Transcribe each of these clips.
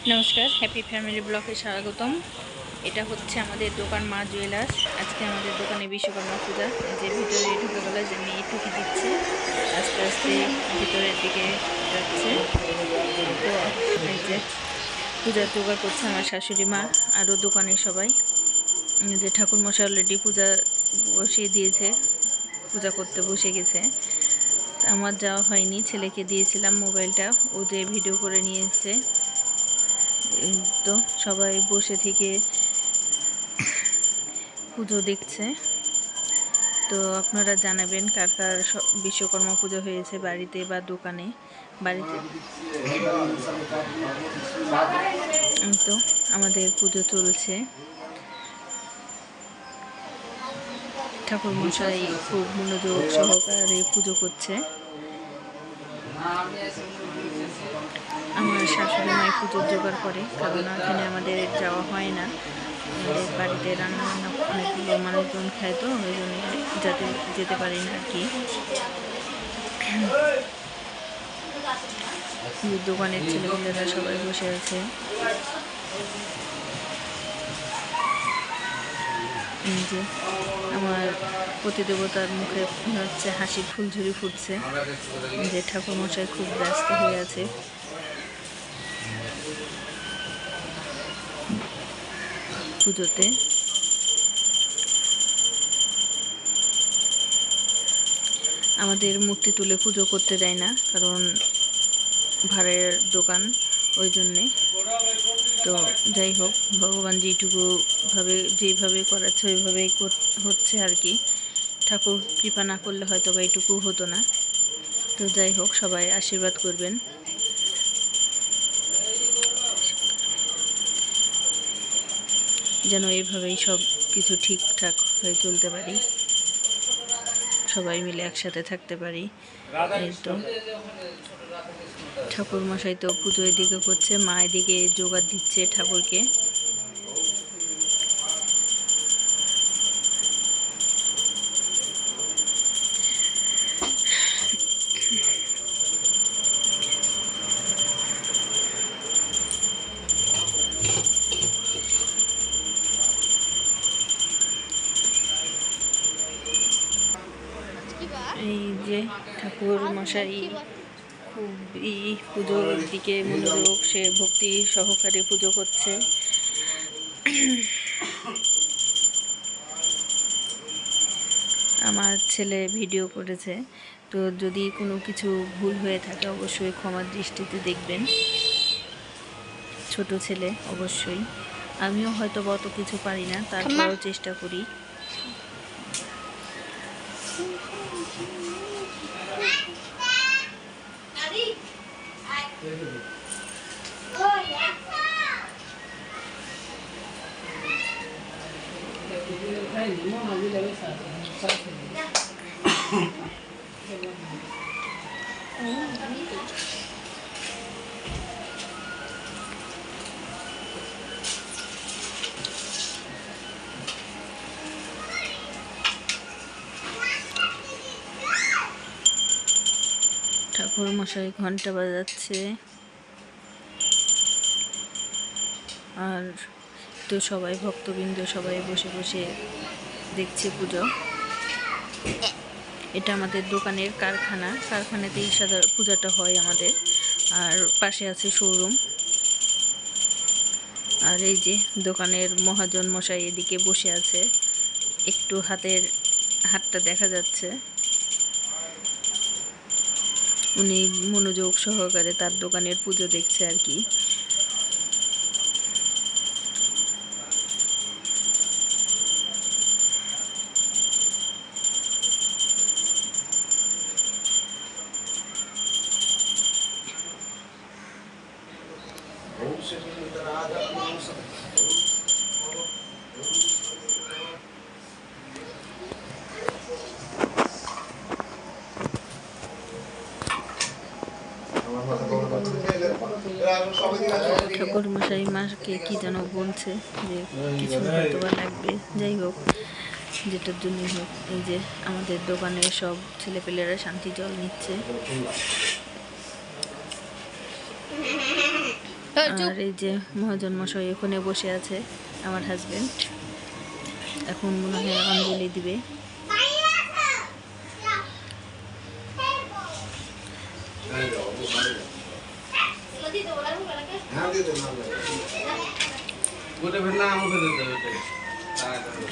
নমস্কার, happy family ব্লগে স্বাগতম। এটা হচ্ছে আমাদের দোকান মা জুয়েলার্স। আজকে আমাদের দোকানে বিশ্বকর্মা পূজা। যে ভিতরে ঢুকে গেল, যে মেয়ে টুকি দিচ্ছে, আস্তে আস্তে ভিতরের দিকে যাচ্ছে। তো এই যে পূজার জোগাড় করছে আমার শাশুড়ি মা, আরও দোকানের সবাই। যে ঠাকুরমশাই অলরেডি পূজা বসিয়ে দিয়েছে, পূজা করতে বসে গেছে। আমার যাওয়া হয়নি, ছেলেকে দিয়েছিলাম মোবাইলটা, ও যে ভিডিও করে নিয়ে এসেছে। তো সবাই বসে থেকে পুজো দেখছে। তো আপনারা জানাবেন কার কার বিশ্বকর্মা পুজো হয়েছে বাড়িতে বা দোকানে। বাড়িতে তো আমাদের পুজো চলছে। ঠাকুরমশাই খুব মনোযোগ সহকারে পুজো করছে। আমার শাশুড়ি মাই পুজোর জোগাড় করে, কারণ এখানে আমাদের যাওয়া হয় না। আমাদের বাড়িতে রান্না অনেকগুলো মানুষজন খায়, তো ওই জন্য যেতে পারি না আর কি। দোকানের ছেলেমেয়েরা সবাই বসে আছে। যে আমার প্রতিদেবতার মুখে হচ্ছে হাসির ফুলঝুরি ফুটছে, যে ঠাকুরমশাই খুব ব্যস্ত হয়ে আছে। পুজোতে আমাদের মূর্তি তুলে পুজো করতে দেয় না, কারণ ভাড়ের দোকান, ওই জন্যে। তো যাই হোক, ভগবান যেইভাবে করাচ্ছে ওইভাবেই হচ্ছে আর কি। ঠাকুর কৃপা না করলে হয়তো বা এইটুকু হতো না। তো যাই হোক, সবাই আশীর্বাদ করবেন যেন এইভাবেই সব কিছু ঠিকঠাক হয়ে চলতে পারি, সবাই মিলে একসাথে থাকতে পারি। এই তো ঠাকুর মশাই তো পুজো এদিকে করছে, মা এদিকে জোগাড় দিচ্ছে ঠাকুরকে। এই যে ঠাকুর মশাই খুবই পুজোর দিকে মনোযোগ, সে ভক্তি সহকারে পুজো করছে। আমার ছেলে ভিডিও করেছে, তো যদি কোনো কিছু ভুল হয়ে থাকে অবশ্যই ক্ষমার দৃষ্টিতে দেখবেন। ছোট ছেলে অবশ্যই, আমিও হয়তো অত কিছু পারি না, তারপরেও চেষ্টা করি। ঠাকুর মশাই ঘন্টা বাজাচ্ছে, আর তো সবাই ভক্তবৃন্দ সবাই বসে বসে দেখছে পুজো। এটা আমাদের দোকানের কারখানাতেই পূজাটা হয় আমাদের। আর পাশে আছে শোরুম। আর এই যে দোকানের মহাজন মশাই এদিকে বসে আছে, একটু হাতটা দেখা যাচ্ছে। উনি মনোযোগ সহকারে তার দোকানের পুজো দেখছে আর কি। ঠাকুর মশাই মাকে কি যেন বলছে, যে কিছু হয়তো বা লাগবে। যাই হোক, যেটার জন্যই হোক, এই যে আমাদের দোকানের সব ছেলেপেলেরা শান্তি জল নিচ্ছে। আর এই যে মহাজন মশাই ওখানে বসে আছে, আমার হাজবেন্ড। এখন মনে হয় অঞ্জলি দিবে।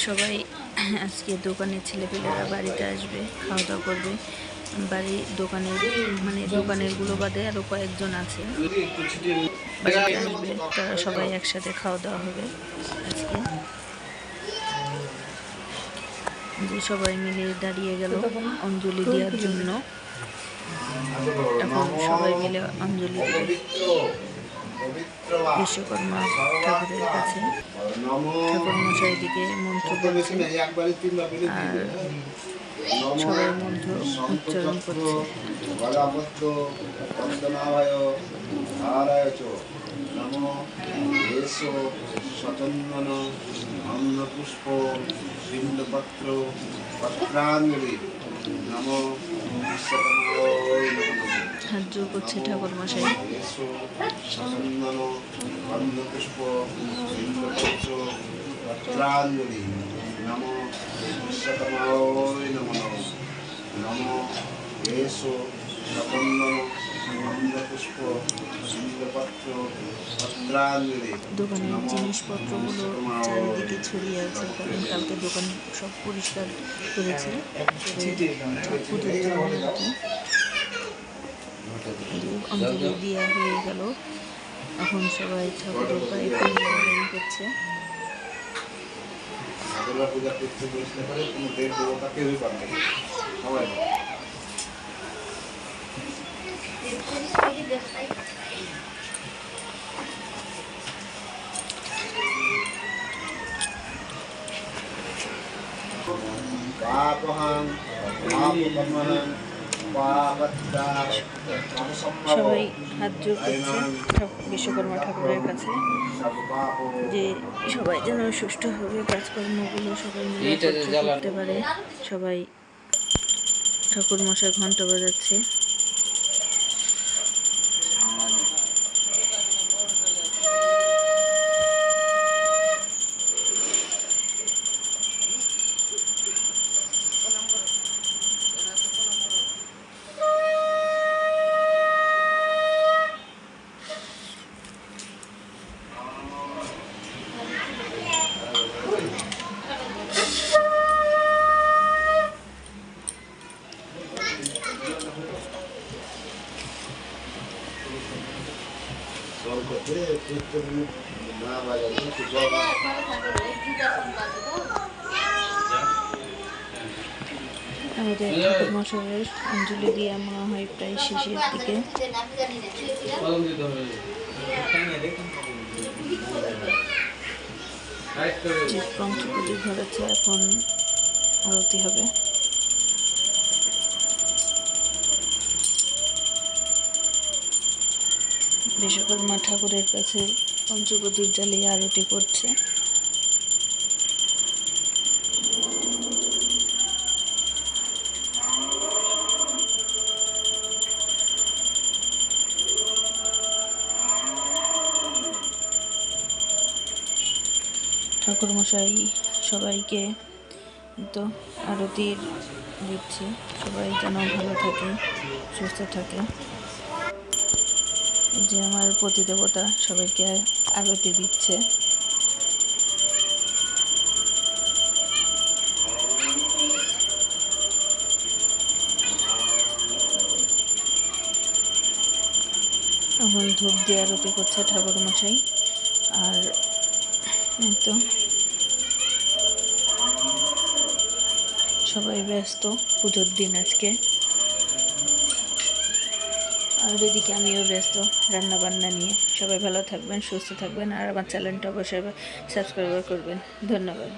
সবাই আজকে দোকানের ছেলেপেলেরা বাড়িতে আসবে, খাওয়া দাওয়া করবে। বাড়ির দোকানের গুলো বাদে আরো কয়েকজন আছে বাড়িতে আসবে, তারা সবাই একসাথে খাওয়া দাওয়া হবে আজকে। যে সবাই মিলে দাঁড়িয়ে গেল অঞ্জলি দেওয়ার জন্য। এখন সবাই মিলে অঞ্জলি দেবে বিশ্বকর্মা ঠাকুরের কাছে। ঠাকুর মশাই দিকে মন্ত্র বলছে আর সবাই মন্ত্র উচ্চারণ করছে। হাত জোর করছে ঠাকুর মশাই। দোকানের জিনিসপত্রগুলো চারিদিকে ছড়িয়ে আছে, কারণ কালকে দোকান সব পরিষ্কার করেছে পুজোর জন্য আর কি। অঞ্জলি দেওয়া হয়ে গেল, এখন সবাই ঠাকুরের পায়ে ফুল লাগাই করছে। সবাই হাত জোর করছে বিশ্বকর্মা ঠাকুরের কাছে, যে সবাই যেন সুষ্ঠুভাবে কাজকর্মগুলো সবাই মিলে করতে পারে। সবাই ঠাকুর মশাই ঘন্টা বাজাচ্ছে। আমাদের ঠাকুর মশাইয়ের অঞ্জলি দিয়ে মনে হয় প্রায় শেষের দিকে। পঞ্চপ্রদীপ ধরেছে, এখন আরতি হবে। বিশ্বকর্মা ঠাকুরের কাছে পঞ্চপ্রদীপ জ্বালিয়ে আরতি করছে। ঠাকুর মশাই সবাইকে তো আরতির দিচ্ছে, সবাই যেন ভালো থাকে, সুস্থ থাকে। যে আমার প্রতিদেবতা সবাইকে আরতি দিচ্ছে। এখন ধূপ দিয়ে আরতি করছে ঠাকুর মশাই। আর তো সবাই ব্যস্ত পুজোর দিন আজকে। আর এদিকে আমিও ব্যস্ত রান্না বান্না নিয়ে। সবাই ভালো থাকবেন, সুস্থ থাকবেন, আর আমার চ্যানেলটা অবশ্যই সাবস্ক্রাইব করবেন। ধন্যবাদ।